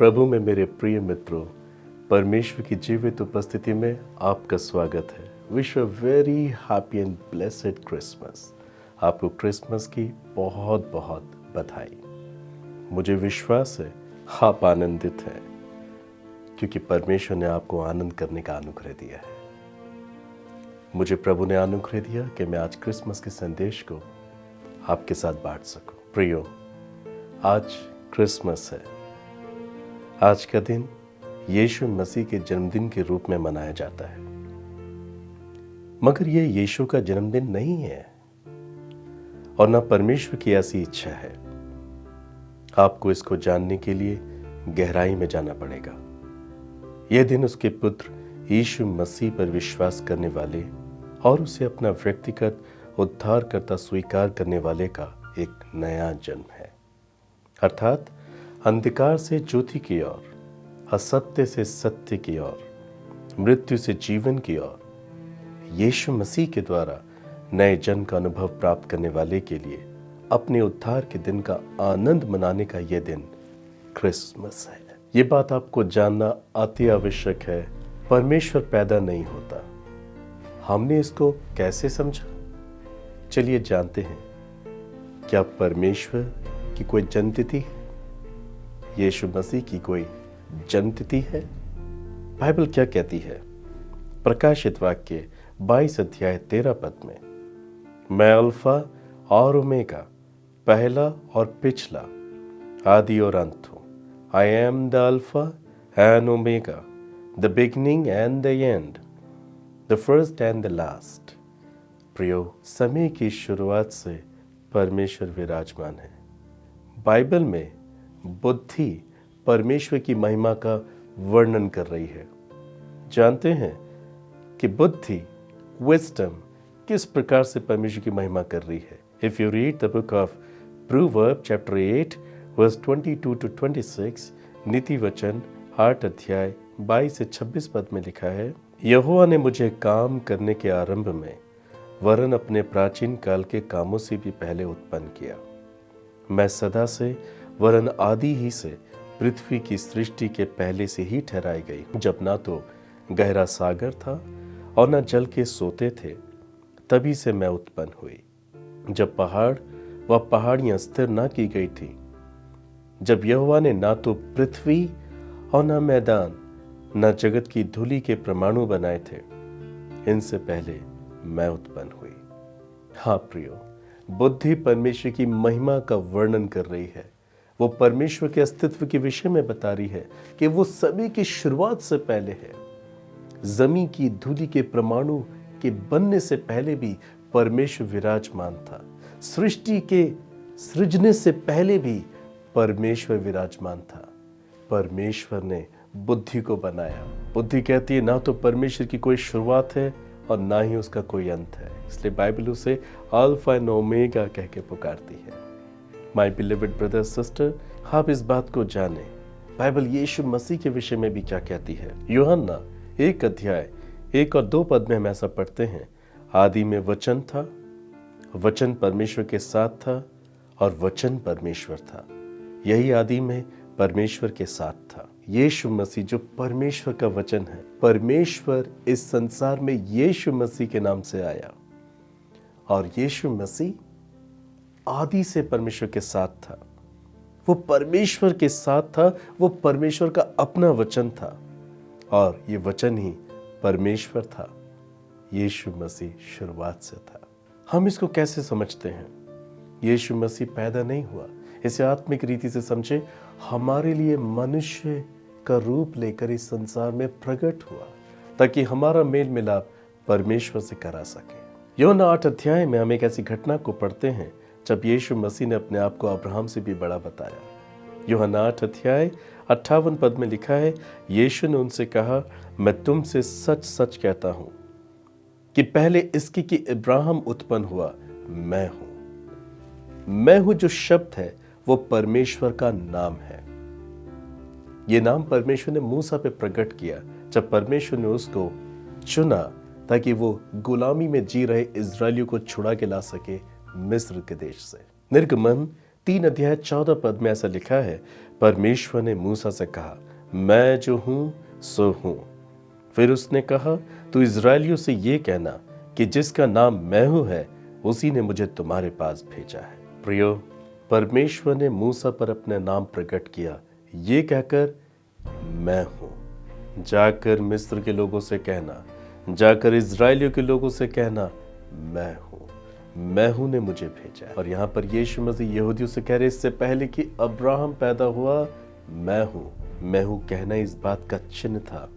प्रभु में मेरे प्रिय मित्रों, परमेश्वर की जीवित उपस्थिति में आपका स्वागत है। Wish a very happy and blessed Christmas. आपको क्रिसमस की बहुत बहुत बधाई। मुझे विश्वास है आप आनंदित हैं, क्योंकि परमेश्वर ने आपको आनंद करने का अनुग्रह दिया है। मुझे प्रभु ने अनुग्रह दिया कि मैं आज क्रिसमस के संदेश को आपके साथ बांट सकूं। प्रियो, आज क्रिसमस है। आज का दिन यीशु मसीह के जन्मदिन के रूप में मनाया जाता है, मगर यह यीशु का जन्मदिन नहीं है और न परमेश्वर की ऐसी इच्छा है। आपको इसको जानने के लिए गहराई में जाना पड़ेगा। यह दिन उसके पुत्र यीशु मसीह पर विश्वास करने वाले और उसे अपना व्यक्तिगत उद्धारकर्ता स्वीकार करने वाले का एक नया जन्म है। अर्थात अंधकार से ज्योति की ओर, असत्य से सत्य की ओर, मृत्यु से जीवन की ओर यीशु मसीह के द्वारा नए जन्म का अनुभव प्राप्त करने वाले के लिए अपने उद्धार के दिन का आनंद मनाने का यह दिन क्रिसमस है। ये बात आपको जानना अति आवश्यक है। परमेश्वर पैदा नहीं होता। हमने इसको कैसे समझा? चलिए जानते हैं। क्या परमेश्वर की कोई जन्मतिथि है? यीशु मसीह की कोई जन्मतिथि है? बाइबल क्या कहती है? प्रकाशित वाक्य 22 अध्याय 13 पद में, मैं अल्फा और ओमेगा, पहला और पिछला, आदि और अंत हूं। I am the alpha and omega, the beginning and the end, the first and the last. प्रियो, समय की शुरुआत से परमेश्वर विराजमान है। बाइबल में बुद्धि परमेश्वर की महिमा का वर्णन कर रही है। जानते हैं कि बुद्धि, विजडम, किस प्रकार से परमेश्वर की महिमा कर रही है। If you read the book of Proverb chapter 8 verse 22 to 26, नीति वचन 8 अध्याय 22 से 26 पद में लिखा है, यहोवा ने मुझे काम करने के आरंभ में वरन अपने प्राचीन काल के कामों से भी पहले उत्पन्न किया। मैं सदा से वरन आदि ही से पृथ्वी की सृष्टि के पहले से ही ठहराई गई, जब ना तो गहरा सागर था और न जल के सोते थे, तभी से मैं उत्पन्न हुई। जब पहाड़ व पहाड़ियां स्थिर ना की गई थी, जब यहोवा ने ना तो पृथ्वी और न मैदान न जगत की धूलि के परमाणु बनाए थे, इनसे पहले मैं उत्पन्न हुई। हाँ प्रियो, बुद्धि परमेश्वर की महिमा का वर्णन कर रही है। वो परमेश्वर के अस्तित्व के विषय में बता रही है कि वो सभी की शुरुआत से पहले है। जमीन की धूलि के परमाणु के बनने से पहले भी परमेश्वर विराजमान था। सृष्टि के सृजने से पहले भी परमेश्वर विराजमान था। परमेश्वर ने बुद्धि को बनाया। बुद्धि कहती है ना तो परमेश्वर की कोई शुरुआत है और ना ही उसका कोई अंत है, इसलिए बाइबल उसे अल्फा एंड ओमेगा कह के पुकारती है। माय बिलीव्ड ब्रदर सिस्टर, आप इस बात को जाने, बाइबल यीशु मसीह के विषय में भी क्या कहती है। यूहन्ना 1 अध्याय 1 और 2 पद में हम ऐसा पढ़ते हैं, आदि में वचन था, वचन परमेश्वर के साथ था और वचन परमेश्वर था। यही आदि में परमेश्वर के साथ था। यीशु मसीह जो परमेश्वर का वचन है, परमेश्वर इस संसार में यीशु मसीह के नाम से आया और यीशु मसीह आदि से परमेश्वर के साथ था। वो परमेश्वर के साथ था, वो परमेश्वर का अपना वचन था और ये वचन ही परमेश्वर था। यीशु मसीह शुरुआत से था। हम इसको कैसे समझते हैं? यीशु मसीह पैदा नहीं हुआ, इसे आत्मिक रीति से समझे, हमारे लिए मनुष्य का रूप लेकर इस संसार में प्रकट हुआ ताकि हमारा मेल मिलाप परमेश्वर से करा सके। यूहन्ना 8 अध्याय में हम एक ऐसी घटना को पढ़ते हैं जब यीशु मसीह ने अपने आप को अब्राहम से भी बड़ा बताया। यूहन्ना 8 अध्याय 58 पद में लिखा है, यीशु ने उनसे कहा, मैं तुमसे सच सच कहता हूं कि पहले इसकी कि इब्राहिम उत्पन्न हुआ, मैं हूं जो शब्द है वो परमेश्वर का नाम है। ये नाम परमेश्वर ने मूसा पे प्रकट किया जब परमेश्वर ने उसको चुना ताकि वो गुलामी में जी रहे इजरायलियों को छुड़ा के ला सके मिस्र के देश से। निर्गमन 3 अध्याय 14 पद में ऐसा लिखा है, परमेश्वर ने मूसा से कहा, मैं जो हूं सो हूं। फिर उसने कहा, तू इज़राइलियों से ये कहना कि जिसका नाम मैं हूं है, उसी ने मुझे तुम्हारे पास भेजा है। प्रियो, परमेश्वर ने मूसा पर अपने नाम प्रकट किया, ये कहकर, मैं हूं। जाकर मिस्र के लोगों से कहना, जाकर इज़राइलियों के लोगों से कहना, मैं हूं ने मुझे भेजा है। और यहाँ पर यीशु मसीह यहूदियों से कह रहे, इससे पहले कि अब्राहम पैदा हुआ, मैं हूं कहना इस बात का चिन्ह था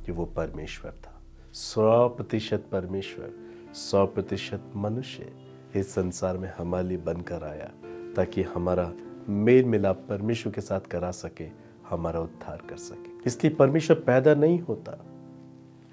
कि वो परमेश्वर था। 100% परमेश्वर, 100% मनुष्य इस संसार में हमारे लिए बनकर आया, ताकि हमारा मेल मिलाप परमेश्वर के साथ करा सके, हमारा उद्धार कर सके। इसलिए परमेश्वर पैदा नहीं होता,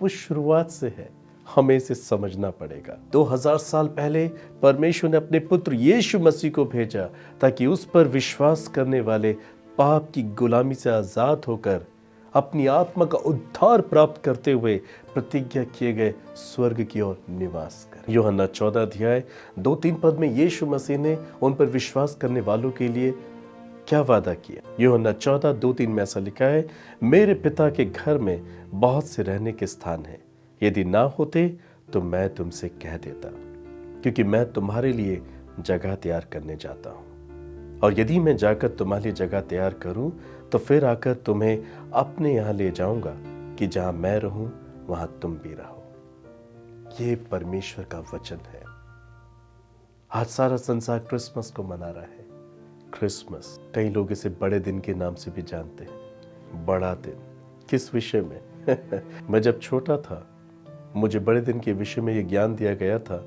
वो शुरुआत से है। हमें इसे समझना पड़ेगा। 2000 साल पहले परमेश्वर ने अपने पुत्र यीशु मसीह को भेजा, ताकि उस पर विश्वास करने वाले पाप की गुलामी से आजाद होकर अपनी आत्मा का उद्धार प्राप्त करते हुए प्रतिज्ञा किए गए स्वर्ग की ओर निवास करें। यूहन्ना 14 अध्याय 2-3 पद में यीशु मसीह ने उन पर विश्वास करने वालों के लिए क्या वादा किया। यूहन्ना 14:2-3 में ऐसा लिखा है, मेरे पिता के घर में बहुत से रहने के स्थान हैं, यदि ना होते तो मैं तुमसे कह देता, क्योंकि मैं तुम्हारे लिए जगह तैयार करने जाता हूँ। और यदि मैं जाकर तुम्हारे लिए जगह तैयार करूं, तो फिर आकर तुम्हें अपने यहाँ ले जाऊंगा, कि जहां मैं रहूं वहां तुम भी रहो। ये परमेश्वर का वचन है। आज सारा संसार क्रिसमस को मना रहा है। क्रिसमस, कई लोग इसे बड़े दिन के नाम से भी जानते हैं। बड़ा दिन किस विषय में? मैं जब छोटा था, मुझे बड़े दिन के विषय में ये ज्ञान दिया गया था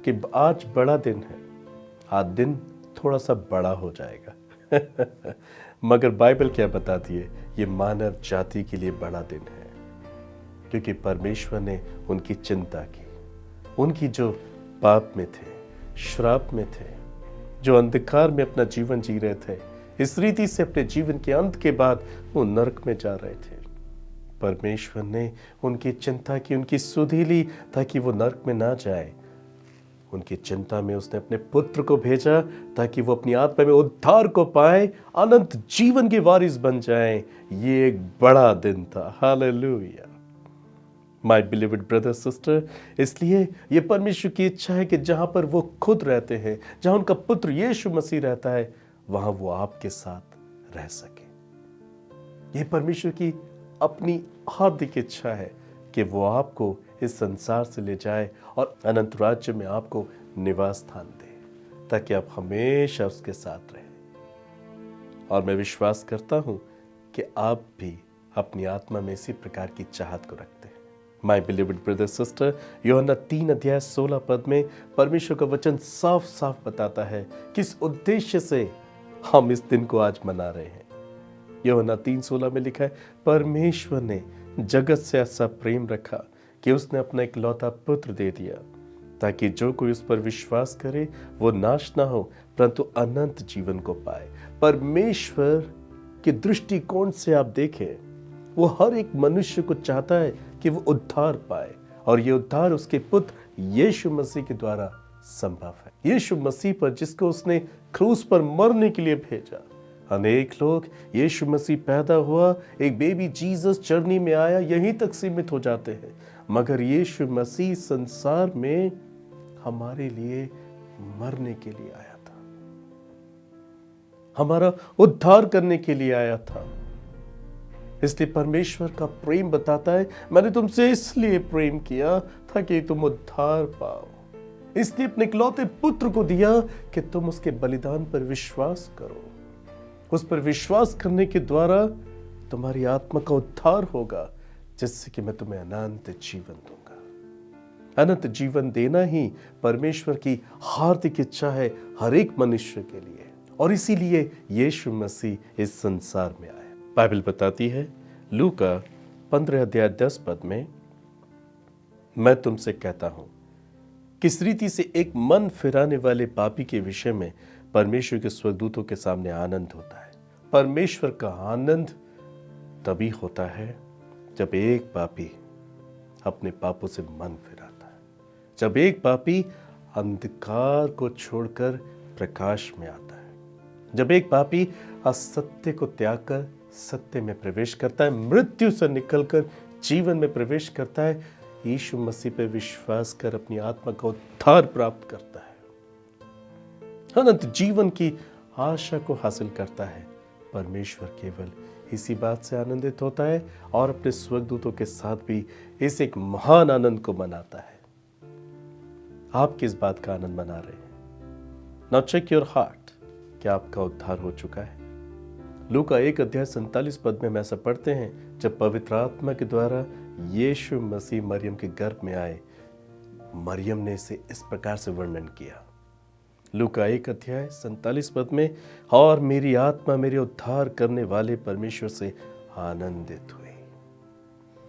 कि आज बड़ा दिन है, आज दिन थोड़ा सा बड़ा हो जाएगा। मगर बाइबल क्या बताती है? ये मानव जाति के लिए बड़ा दिन है, क्योंकि परमेश्वर ने उनकी चिंता की। उनकी जो पाप में थे, श्राप में थे, जो अंधकार में अपना जीवन जी रहे थे, इस रीति से अपने जीवन के अंत के बाद वो नरक में जा रहे थे। परमेश्वर ने उनकी चिंता की, उनकी सुधि ली, ताकि वो नरक में ना जाए। उनकी चिंता में उसने अपने पुत्र को भेजा, ताकि वो अपनी आत्मा में उद्धार को पाए, अनंत जीवन के वारिस बन जाएं। ये एक बड़ा दिन था। Hallelujah. My believed brother sister, इसलिए ये परमेश्वर की इच्छा है कि जहां पर वो खुद रहते हैं, जहां उनका पुत्र यीशु मसीह रहता है, वहां वो आपके साथ रह सके। ये परमेश्वर की अपनी हार्दिक इच्छा है कि वो आपको इस संसार से ले जाए और अनंत राज्य में आपको निवास स्थान दे, ताकि आप हमेशा उसके साथ रहें। और मैं विश्वास करता हूं कि आप भी अपनी आत्मा में इसी प्रकार की चाहत को रखते हैं। माय बिलीव्ड ब्रदर सिस्टर, यूहन्ना 3 अध्याय 16 पद में परमेश्वर का वचन साफ साफ बताता है किस उद्देश्य से हम इस दिन को आज मना रहे हैं। यूहन्ना 3:16 में लिखा है, परमेश्वर ने जगत से ऐसा प्रेम रखा कि उसने अपना इकलौता पुत्र दे दिया, ताकि जो कोई उस पर विश्वास करे वो नाश ना हो, परंतु अनंत जीवन को पाए। परमेश्वर के दृष्टिकोण से आप देखें, वो हर एक मनुष्य को चाहता है कि वो उद्धार पाए, और ये उद्धार उसके पुत्र यीशु मसीह के द्वारा संभव है। यीशु मसीह पर, जिसको उसने क्रूस पर मरने के लिए भेजा। अनेक लोग यीशु मसीह पैदा हुआ, एक बेबी जीसस जर्नी में आया, यहीं तक सीमित हो जाते हैं। मगर यीशु मसीह संसार में हमारे लिए मरने के लिए आया था, हमारा उद्धार करने के लिए आया था। इसलिए परमेश्वर का प्रेम बताता है, मैंने तुमसे इसलिए प्रेम किया ताकि तुम उद्धार पाओ। इसलिए अपने इकलौते पुत्र को दिया कि तुम उसके बलिदान पर विश्वास करो। उस पर विश्वास करने के द्वारा तुम्हारी आत्मा का उद्धार होगा, जिससे कि मैं तुम्हें अनंत जीवन दूंगा। अनंत जीवन देना ही परमेश्वर की हार्दिक इच्छा है हर एक मनुष्य के लिए, और इसीलिए यीशु मसीह इस संसार में आया। बाइबल बताती है लूका 15 अध्याय 10 पद में, मैं तुमसे कहता हूं किस रीति से एक मन फिराने वाले पापी के विषय में परमेश्वर के स्वर्गदूतों के सामने आनंद होता है। परमेश्वर का आनंद तभी होता है जब एक पापी अपने पापों से मन फिराता है, जब एक पापी अंधकार को छोड़कर प्रकाश में आता है, जब एक पापी असत्य को त्याग कर सत्य में प्रवेश करता है, मृत्यु से निकलकर जीवन में प्रवेश करता है, यीशु मसीह पे विश्वास कर अपनी आत्मा का उद्धार प्राप्त करता है, अनंत जीवन की आशा को हासिल करता है, परमेश्वर केवल इसी बात से आनंदित होता है और अपने स्वर्गदूतों के साथ भी इस एक महान आनंद को मनाता है। आप किस बात का आनंद मना रहे हैं? नाउ चेक योर हार्ट, क्या आपका उद्धार हो चुका है? लूका 1:47 में हम ऐसा पढ़ते हैं, जब पवित्र आत्मा के द्वारा यीशु मसीह मरियम के गर्भ में आए, मरियम ने इसे इस प्रकार से वर्णन किया। लूका 1:47 में, और मेरी आत्मा मेरे उद्धार करने वाले परमेश्वर से आनंदित हुई।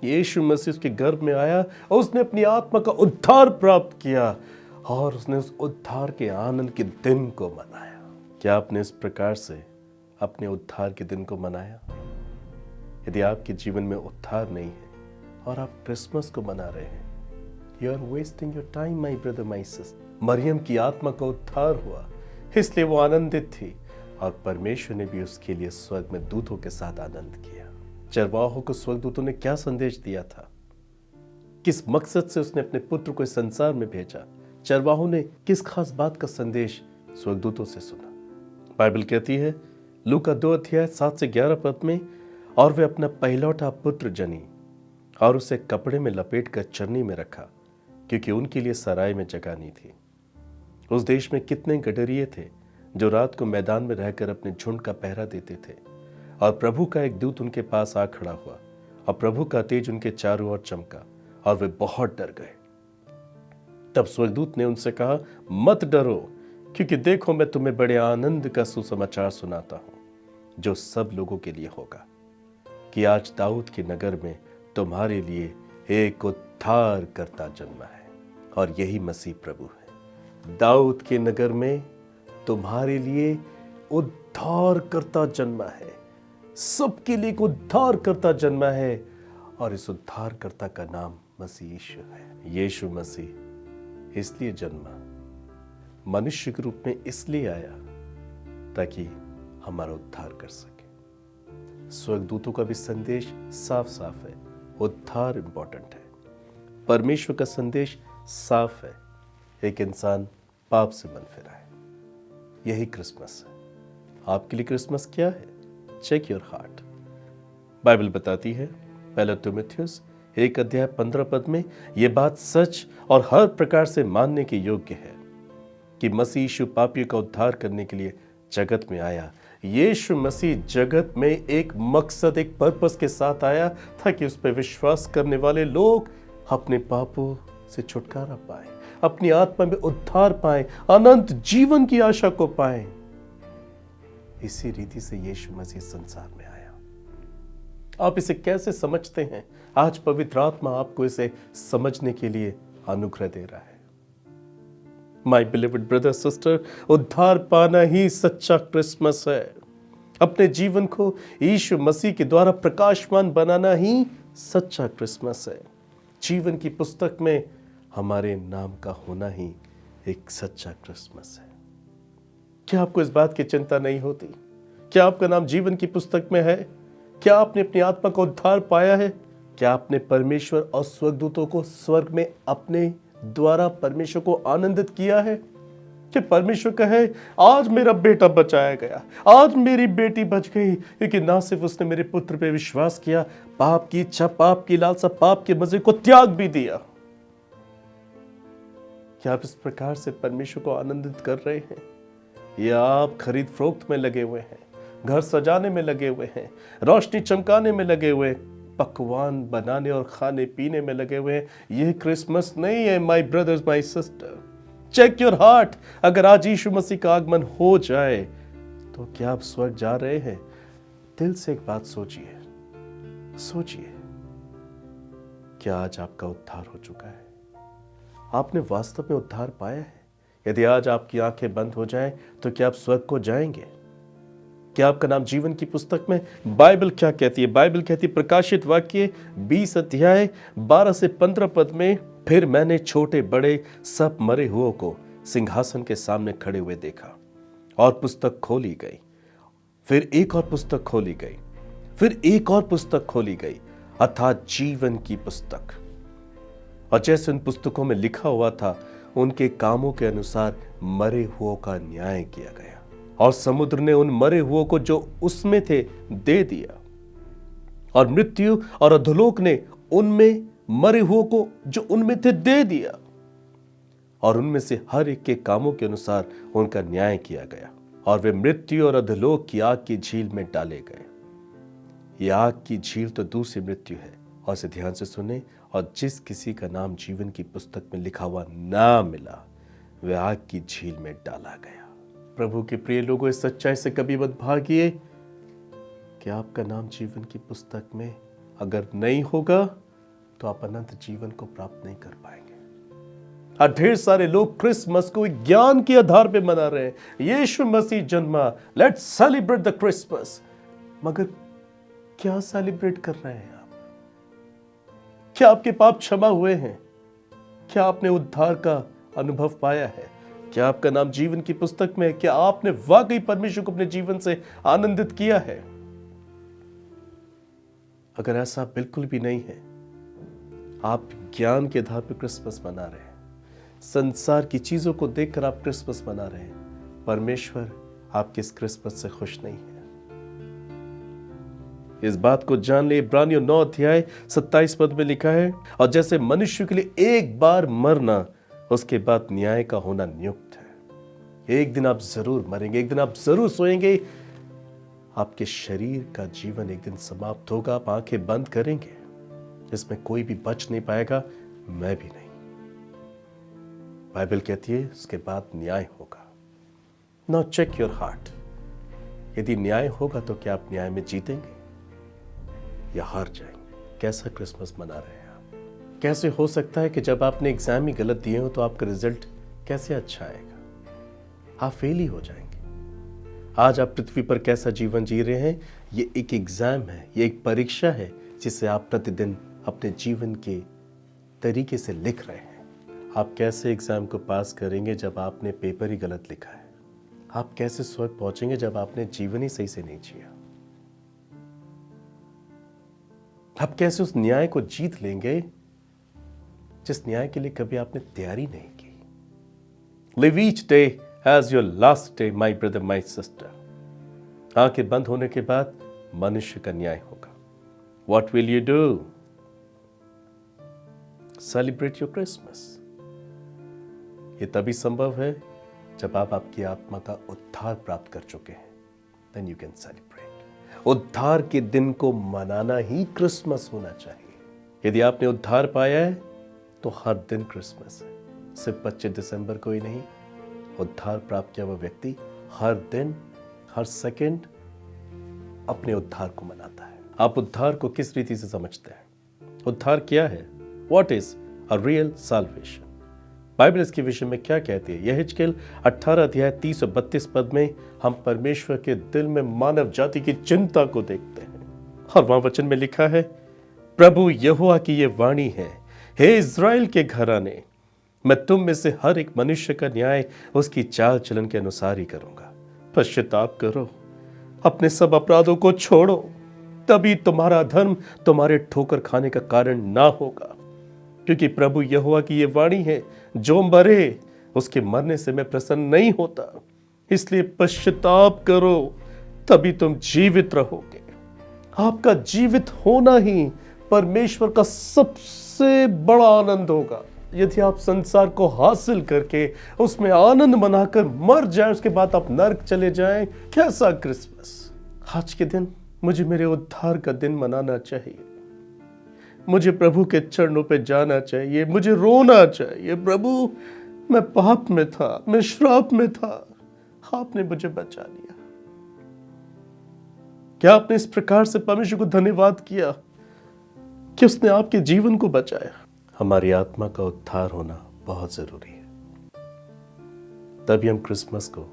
यीशु मसीह उसके गर्भ में आया और उसने अपनी आत्मा का उद्धार प्राप्त किया और उसने उस उद्धार के आनंद के दिन को मनाया। क्या आपने इस प्रकार से अपने उद्धार के दिन को मनाया? यदि आपके जीवन में उद्धार नहीं है और आप क्रिसमस को मना रहे हैं, you are wasting your time my brother my sister. मरियम की आत्मा का उद्धार हुआ, इसलिए वो आनंदित थी और परमेश्वर ने भी उसके लिए स्वर्ग में दूतों के साथ आनंद किया। चरवाहों को स्वर्गदूतों ने क्या संदेश दिया था? किस मकसद से उसने अपने पुत्र को इस संसार में भेजा? चरवाहों ने किस खास बात का संदेश स्वर्गदूतों से सुना? बाइबल कहती है लूका 2:7-11 में, और वे अपना पहलौठा पुत्र जनी और उसे कपड़े में लपेट कर चरनी में रखा, क्योंकि उनके लिए सराय में जगह नहीं थी। उस देश में कितने गडरिये थे जो रात को मैदान में रहकर अपने झुंड का पहरा देते थे, और प्रभु का एक दूत उनके पास आ खड़ा हुआ और प्रभु का तेज उनके चारों ओर चमका और वे बहुत डर गए। तब स्वर्गदूत ने उनसे कहा, मत डरो, क्योंकि देखो मैं तुम्हें बड़े आनंद का सुसमाचार सुनाता हूं, जो सब लोगों के लिए होगा, कि आज दाऊद के नगर में तुम्हारे लिए एक उद्धार करता जन्मा है, और यही मसीह प्रभु है। दाऊद के नगर में तुम्हारे लिए उद्धार करता जन्मा है, सबके लिए एक उद्धार करता जन्मा है, और इस उद्धार करता का नाम मसीह यीशु है। यीशु मसीह इसलिए जन्मा, मनुष्य के रूप में इसलिए आया ताकि हमारा उद्धार कर सके। स्वर्गदूतों का भी संदेश साफ साफ है, उद्धार इंपॉर्टेंट है। परमेश्वर का संदेश साफ है, एक इंसान पाप से मन फिरा है। यही क्रिसमस है। आपके लिए क्रिसमस क्या है? Check your heart. बाइबल बताती है 1 तीमुथियुस 1:15 में, यह बात सच और हर प्रकार से मानने के योग्य है कि मसीह यीशु पापियों का उद्धार करने के लिए जगत में आया। यीशु मसीह जगत में एक मकसद, एक पर्पस के साथ आया, ताकि उस पर विश्वास करने वाले लोग अपने पापों से छुटकारा पाए, अपनी आत्मा में उद्धार पाए, अनंत जीवन की आशा को पाए। इसी रीति से यीशु मसीह संसार में आया। आप इसे कैसे समझते हैं? आज पवित्र आत्मा आपको इसे समझने के लिए अनुग्रह दे रहा है। माय बिलीव्ड ब्रदर सिस्टर, उद्धार पाना ही सच्चा क्रिसमस है। अपने जीवन को यीशु मसीह के द्वारा प्रकाशमान बनाना ही सच्चा क्रिसमस है। जीवन की पुस्तक में हमारे नाम का होना ही एक सच्चा क्रिसमस है। क्या आपको इस बात की चिंता नहीं होती? क्या आपका नाम जीवन की पुस्तक में है? क्या आपने अपनी आत्मा का उद्धार पाया है? क्या आपने परमेश्वर और स्वर्गदूतों को स्वर्ग में अपने द्वारा परमेश्वर को आनंदित किया है? कि परमेश्वर कहे, आज मेरा बेटा बचाया गया, आज मेरी बेटी बच गई, क्योंकि ना सिर्फ उसने मेरे पुत्र पे विश्वास किया, पाप की इच्छा, पाप की लालसा, पाप के मजे को त्याग भी दिया। क्या आप इस प्रकार से परमेश्वर को आनंदित कर रहे हैं, या आप खरीद फरोख्त में लगे हुए हैं, घर सजाने में लगे हुए हैं, रोशनी चमकाने में लगे हुए, पकवान बनाने और खाने पीने में लगे हुए हैं? यह क्रिसमस नहीं है my brothers my sister. Check your heart. अगर आज यीशु मसीह का आगमन हो जाए तो क्या आप स्वर्ग जा रहे हैं? दिल से एक बात सोचिए, क्या आज आपका उद्धार हो चुका है? आपने वास्तव में उद्धार पाया है? यदि आज आपकी आंखें बंद हो जाएं तो क्या आप स्वर्ग को जाएंगे? क्या आपका नाम जीवन की पुस्तक में? बाइबल क्या कहती है? बाइबल कहती है, प्रकाशित वाक्य 20:12-15 में, फिर मैंने छोटे बड़े सब मरे हुओं को सिंहासन के सामने खड़े हुए देखा, और पुस्तक खोली गई। फिर एक और पुस्तक खोली गई, फिर एक और पुस्तक खोली गई, अर्थात जीवन की पुस्तक। और जैसे उन पुस्तकों में लिखा हुआ था, उनके कामों के अनुसार मरे हुओं का न्याय किया गया, और समुद्र ने उन मरे हुओं को जो उसमें थे दे दिया, और मृत्यु और अधोलोक ने उनमें मरे हुओं को जो उनमें थे दे दिया, और उनमें से हर एक के कामों के अनुसार उनका न्याय किया गया, और वे मृत्यु और अधोलोक की आग की झील में डाले गए। यह आग की झील तो दूसरी मृत्यु है, और इसे ध्यान से सुने। और जिस किसी का नाम जीवन की पुस्तक में लिखा हुआ ना मिला, वह आग की झील में डाला गया। प्रभु के प्रिय लोगों, इस सच्चाई से कभी मत भागिए कि आपका नाम जीवन की पुस्तक में अगर नहीं होगा तो आप अनंत जीवन को प्राप्त नहीं कर पाएंगे। ढेर सारे लोग क्रिसमस को ज्ञान के आधार पे मना रहे हैं, यीशु मसीह जन्मा, लेट्स सेलिब्रेट द क्रिसमस। मगर क्या सेलिब्रेट कर रहे हैं आप? क्या आपके पाप क्षमा हुए हैं? क्या आपने उद्धार का अनुभव पाया है? क्या आपका नाम जीवन की पुस्तक में है? क्या आपने वाकई परमेश्वर को अपने जीवन से आनंदित किया है? अगर ऐसा बिल्कुल भी नहीं है, आप ज्ञान के आधार पर क्रिसमस मना रहे हैं, संसार की चीजों को देखकर आप क्रिसमस मना रहे हैं, परमेश्वर आपके इस क्रिसमस से खुश नहीं है। इस बात को जान ले। इब्रानियों 9 अध्याय 27 पद में लिखा है, और जैसे मनुष्य के लिए एक बार मरना, उसके बाद न्याय का होना नियुक्त है। एक दिन आप जरूर मरेंगे, एक दिन आप जरूर सोएंगे, आपके शरीर का जीवन एक दिन समाप्त होगा, आप आंखें बंद करेंगे, इसमें कोई भी बच नहीं पाएगा, मैं भी नहीं। बाइबल कहती है उसके बाद न्याय होगा। Now check your heart. यदि न्याय होगा तो क्या आप न्याय में जीतेंगे या हार जाएंगे? कैसा क्रिसमस मना रहे हैं आप? कैसे हो सकता है कि जब आपने एग्जाम ही गलत दिए हो तो आपका रिजल्ट कैसे अच्छा आएगा? आप फेल ही हो जाएंगे। आज आप पृथ्वी पर कैसा जीवन जी रहे हैं, ये एक एग्जाम है, ये एक परीक्षा है जिसे आप प्रतिदिन अपने जीवन के तरीके से लिख रहे हैं। आप कैसे एग्जाम को पास करेंगे जब आपने पेपर ही गलत लिखा है? आप कैसे स्वर्ग पहुंचेंगे जब आपने जीवन ही सही से नहीं जिया? आप कैसे उस न्याय को जीत लेंगे जिस न्याय के लिए कभी आपने तैयारी नहीं की? Live each day as your last day, my brother, my sister. आंखें बंद होने के बाद मनुष्य का न्याय होगा। What will you do? Celebrate your Christmas. ये तभी संभव है जब आप आपकी आत्मा का उद्धार प्राप्त कर चुके हैं। Then you can celebrate. उद्धार के दिन को मनाना ही क्रिसमस होना चाहिए। यदि आपने उद्धार पाया है तो हर दिन क्रिसमस है, सिर्फ 25 दिसंबर को ही नहीं। उद्धार प्राप्त किया हुआ व्यक्ति हर दिन, हर सेकंड अपने उद्धार को मनाता है। आप उद्धार को किस रीति से समझते हैं? उद्धार क्या है? What is a real salvation? Bible इसके विषय में क्या कहती है? यहेजकेल 18 अध्याय 30 और 32 पद में हम परमेश्वर के दिल में मानव जाति की चिंता को देखते हैं, और वहां वचन में लिखा है, प्रभु यहोवा की ये वाणी है, हे इज़राइल के घराने, मैं तुम में से हर एक मनुष्य का न्याय उसकी चाल चलन के अनुसार ही करूंगा। पश्चाताप करो, अपने सब अपराधों को छोड़ो, तभी तुम्हारा धर्म तुम्हारे ठोकर खाने का कारण ना होगा। क्योंकि प्रभु यहोवा की ये वाणी है, जो मरे उसके मरने से मैं प्रसन्न नहीं होता। इसलिए पश्चाताप करो, तभी तुम जीवित रहोगे। आपका जीवित होना ही परमेश्वर का सबसे बड़ा आनंद होगा। यदि आप संसार को हासिल करके उसमें आनंद मनाकर मर जाएं, उसके बाद आप नरक चले जाएं, कैसा क्रिसमस? आज के दिन मुझे मेरे उद्धार का दिन मनाना चाहिए। मुझे प्रभु के चरणों पे जाना चाहिए, मुझे रोना चाहिए, प्रभु मैं पाप में था, मैं श्राप में था, आपने मुझे बचा लिया। क्या आपने इस प्रकार से परमेश्वर को धन्यवाद किया कि उसने आपके जीवन को बचाया? हमारी आत्मा का उद्धार होना बहुत जरूरी है, तभी हम क्रिसमस को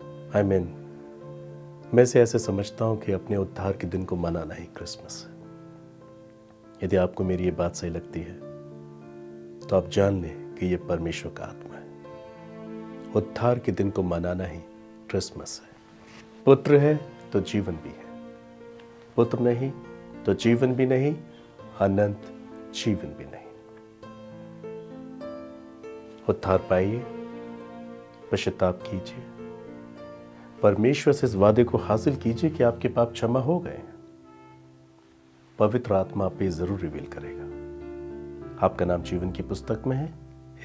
मैं से ऐसे समझता हूं कि अपने उद्धार के दिन को मनाना ही क्रिसमस है। यदि आपको मेरी ये बात सही लगती है तो आप जान लें कि ये परमेश्वर का आत्मा है। उद्धार के दिन को मनाना ही क्रिसमस है। पुत्र है तो जीवन भी है। पुत्र नहीं तो जीवन भी नहीं, अनंत जीवन भी नहीं। उद्धार पाइए, पश्चाताप कीजिए, परमेश्वर से इस वादे को हासिल कीजिए कि आपके पाप क्षमा हो गए हैं। पवित्र आत्मा आप पे जरूर रिवील करेगा। आपका नाम जीवन की पुस्तक में है,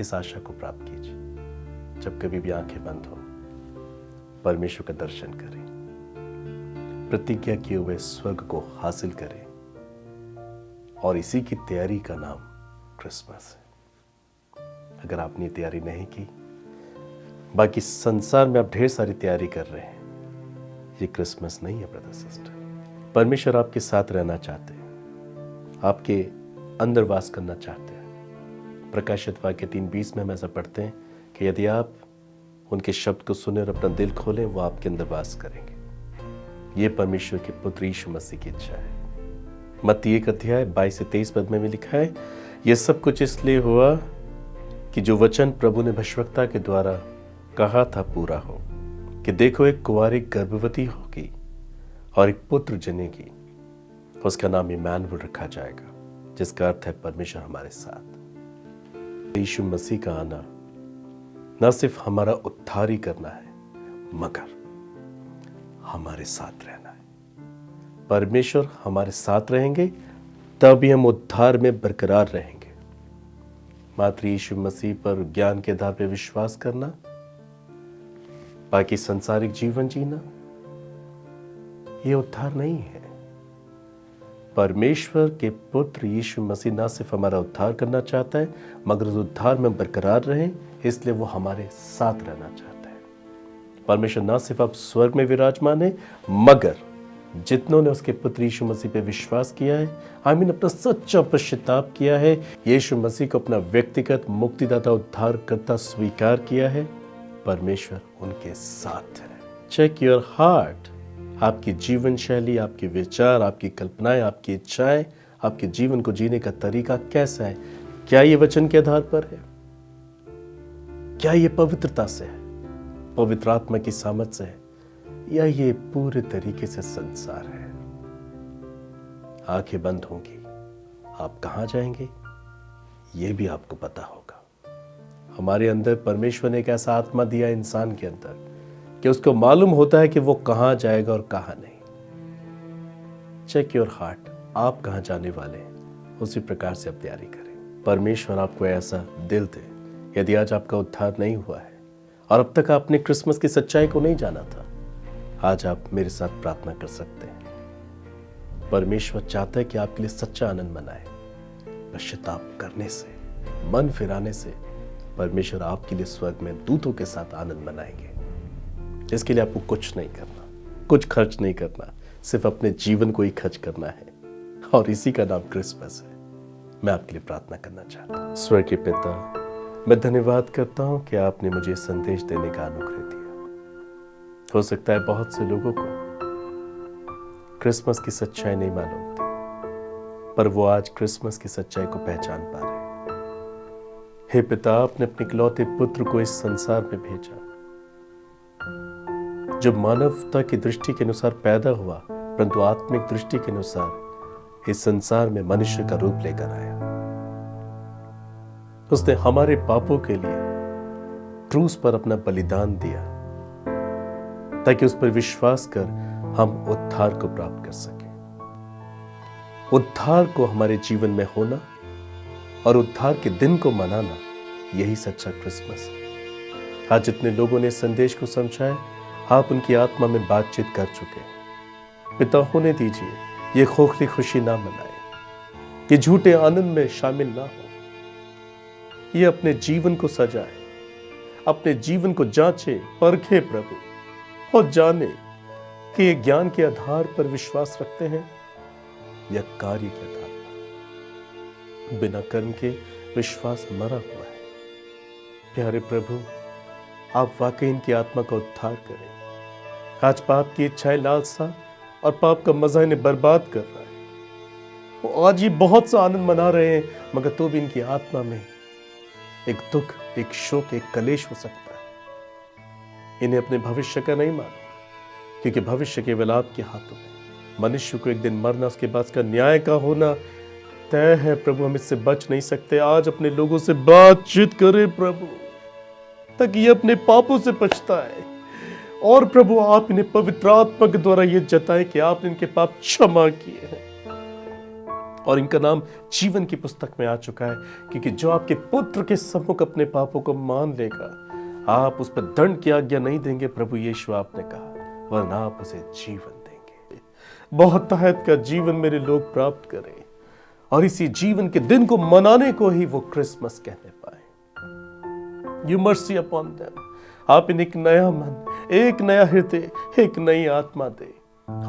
इस आशा को प्राप्त कीजिए। जब कभी भी आंखें बंद हो, परमेश्वर का दर्शन करें, प्रतिज्ञा किए हुए स्वर्ग को हासिल करें, और इसी की तैयारी का नाम क्रिसमस है। अगर आपने तैयारी नहीं की, बाकी संसार में आप ढेर सारी तैयारी कर रहे हैं, ये क्रिसमस नहीं है ब्रदर सिस्टर। परमेश्वर आपके साथ रहना चाहते हैं, आपके अंदर वास करना चाहते हैं। प्रकाशित वाक्य 3:20 में हम ऐसा पढ़ते हैं कि यदि आप उनके शब्द को सुने और अपना दिल खोलें, वो आपके अंदर वास करेंगे। ये परमेश्वर के पुत्र यीशु मसीह की इच्छा है। मत्ती 1 अध्याय 22 से 23 पद में भी लिखा है, यह सब कुछ इसलिए हुआ कि जो वचन प्रभु ने भविष्यवक्ता के द्वारा कहा था पूरा हो, कि देखो एक कुंवारी गर्भवती होगी और एक पुत्र जनेगी, उसका नाम इम्मानुएल रखा जाएगा, जिसका अर्थ है परमेश्वर हमारे साथ। यीशु मसीह का आना न सिर्फ हमारा उद्धार ही करना है, मगर हमारे साथ रहना है। परमेश्वर हमारे साथ रहेंगे, तभी हम उद्धार में बरकरार रहेंगे। मात्र यीशु मसीह पर ज्ञान के आधार पर विश्वास करना, बाकी संसारिक जीवन जीना, ये उद्धार नहीं है। परमेश्वर के पुत्र यीशु मसीह न सिर्फ हमारा उद्धार करना चाहता है, मगर उस उद्धार में बरकरार रहें, इसलिए वो हमारे साथ रहना चाहता है। परमेश्वर न सिर्फ अब स्वर्ग में विराजमान है, मगर जितनों ने उसके पुत्र यीशु मसीह पे विश्वास किया है, आमीन, अपना सच्चा पश्चाताप किया है, यीशु मसीह को अपना व्यक्तिगत मुक्तिदाता उद्धारकर्ता स्वीकार किया है, परमेश्वर उनके साथ है। Check your heart. आपकी जीवन शैली, आपके विचार, आपकी कल्पनाएं, आपकी इच्छाएं, आपके जीवन को जीने का तरीका कैसा है? क्या ये वचन के आधार पर है? क्या ये पवित्रता से है, पवित्र आत्मा की सामर्थ से है, या ये पूरे तरीके से संसार है? आंखें बंद होंगी, आप कहां जाएंगे ये भी आपको पता होगा। हमारे अंदर परमेश्वर ने एक ऐसा आत्मा दिया इंसान के अंदर कि उसको मालूम होता है कि वो कहां जाएगा और कहां नहीं। Check your heart. आप कहां जाने वाले हैं, उसी प्रकार से आप तैयारी करें। परमेश्वर आपको ऐसा दिल दे। यदि आज आपका उद्धार नहीं हुआ है और अब तक आपने क्रिसमस की सच्चाई को नहीं जाना था, आज आप मेरे साथ प्रार्थना कर सकते हैं। परमेश्वर चाहता है कि आपके लिए सच्चा आनंद मनाए। पश्चाताप करने से, मन फिराने से परमेश्वर आपके लिए स्वर्ग में दूतों के साथ आनंद मनाएंगे। इसके लिए आपको कुछ नहीं करना, कुछ खर्च नहीं करना, सिर्फ अपने जीवन को ही खर्च करना है, और इसी का नाम क्रिसमस है। मैं आपके लिए प्रार्थना करना चाहता हूँ। स्वर्ग के पिता, मैं धन्यवाद करता हूँ कि आपने मुझे संदेश देने का अनुग्रह दिया। हो सकता है बहुत से लोगों को क्रिसमस की सच्चाई नहीं मालूम थी, पर वो आज क्रिसमस की सच्चाई को पहचान पा रहे हैं। हे पिता, आपने अपने इकलौते पुत्र को इस संसार में भेजा, जो मानवता की दृष्टि के अनुसार पैदा हुआ, परंतु आत्मिक दृष्टि के अनुसार इस संसार में मनुष्य का रूप लेकर आया। उसने हमारे पापों के लिए क्रूस पर अपना बलिदान दिया, ताकि उस पर विश्वास कर हम उद्धार को प्राप्त कर सके। उद्धार को हमारे जीवन में होना और उद्धार के दिन को मनाना, यही सच्चा क्रिसमस है। आज जितने लोगों ने संदेश को समझा है, आप उनकी आत्मा में बातचीत कर चुके हैं। पिता, होने दीजिए ये खोखली खुशी ना मनाए, ये झूठे आनंद में शामिल ना हो। ये अपने जीवन को सजाए, अपने जीवन को जांचे, परखे प्रभु, और जाने कि ये ज्ञान के आधार पर विश्वास रखते हैं या कार्य के आधार पर। बिना कर्म के विश्वास मरा हुआ है। प्यारे प्रभु, आप वाकई इनकी आत्मा का उद्धार करें। आज पाप की इच्छाएं, लालसा और पाप का मजा इन्हें बर्बाद कर रहा है। वो आज ही बहुत सा आनंद मना रहे हैं, मगर तो भी इनकी आत्मा में एक दुख, एक शोक, एक कलेश हो सकता है। इन्हें अपने भविष्य का नहीं मालूम, क्योंकि भविष्य केवल आपके हाथों में, मनुष्य को एक दिन मरना, उसके बाद उसका न्याय का होना तय है। प्रभु हम इससे बच नहीं सकते। आज अपने लोगों से बातचीत करें प्रभु, ताकि ये अपने पापों से पछताए। और प्रभु आप इन्हें पवित्र आत्मा के द्वारा ये जताएं कि आपने इनके पाप क्षमा किए हैं और इनका नाम जीवन की पुस्तक में आ चुका है। क्योंकि जो आपके पुत्र के सम्मुख अपने पापों को मान लेगा, आप उस पर दंड की आज्ञा नहीं देंगे प्रभु यीशु आपने कहा, वरना आप उसे जीवन देंगे। बहुतायत का जीवन मेरे लोग प्राप्त करें और इसी जीवन के दिन को मनाने को ही वो क्रिसमस कहने पाए। You mercy upon them. आप इन्हें एक नया मन, एक नया हृदय, एक नई आत्मा दे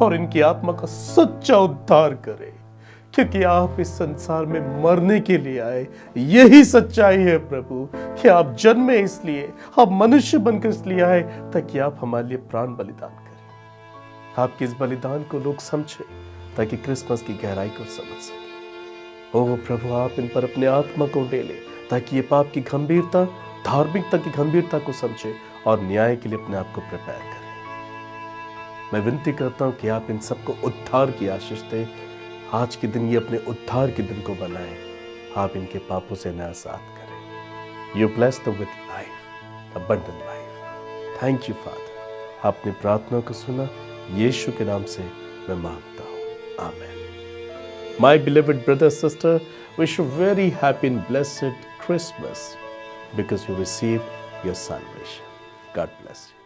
और इनकी आत्मा का सच्चा उद्धार करे, क्योंकि आप इस संसार में मरने के लिए आए। यही सच्चाई है प्रभु कि आप जन्मे इसलिए, आप मनुष्य बनकर इसलिए आए ताकि आप हमारे लिए प्राण बलिदान करें। आपके इस बलिदान को लोग समझे ताकि क्रिसमस की गहराई को समझ सके। ओह प्रभु आप इन पर अपने आत्मा को डेले ताकि ये पाप की गंभीरता, धार्मिकता की गंभीरता को समझे और न्याय के लिए अपने आप को प्रिपेयर करें। मैं विनती करता हूं कि आप इन सबको उद्धार की आशीष दें। आज के दिन ये अपने उद्धार के दिन को बनाएं। आप इनके पापों से आजाद करें। You bless them with life, abundant life. Thank you father, आपने प्रार्थना को सुना। यीशु के नाम से मैं मांगता हूं, आमीन। My beloved brother, sister, wish you very happy and blessed Christmas because you received your salvation. God bless you.